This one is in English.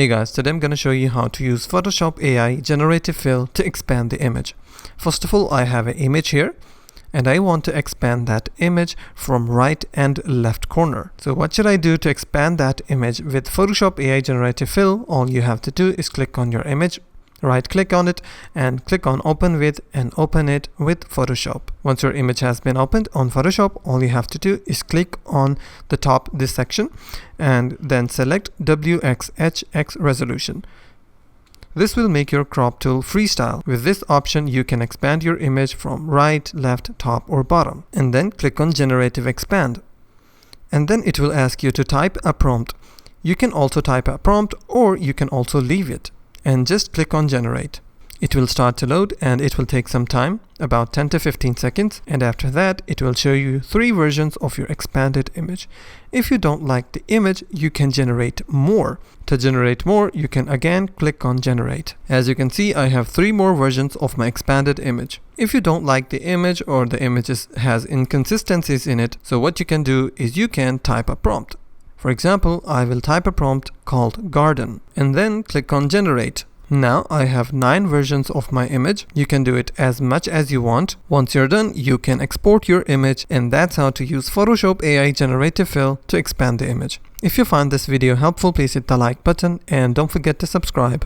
Hey guys, today I'm going to show you how to use Photoshop AI Generative Fill to expand the image. First of all, I have an image here and I want to expand that image from right and left corner. So what should I do to expand that image with Photoshop AI Generative Fill? All you have to do is click on your image, right click on it and click on open with and open it with Photoshop. Once your image has been opened on Photoshop, all you have to do is click on the top this section and then select WXHX resolution. This will make your crop tool freestyle. With this option, you can expand your image from right, left, top or bottom. And then click on Generative Expand. And then it will ask you to type a prompt. You can also type a prompt or you can also leave it. And just click on generate. It will start to load and it will take some time, about 10 to 15 seconds, and after that it will show you 3 versions of your expanded image. If you don't like the image, you can generate more. To generate more, you can again click on generate. As you can see, I have 3 more versions of my expanded image. If you don't like the image or the image has inconsistencies in it, so what you can do is you can type a prompt. For example, I will type a prompt called garden and then click on generate. Now I have 9 versions of my image. You can do it as much as you want. Once you're done, you can export your image, and that's how to use Photoshop AI Generative Fill to expand the image. If you find this video helpful, please hit the like button and don't forget to subscribe.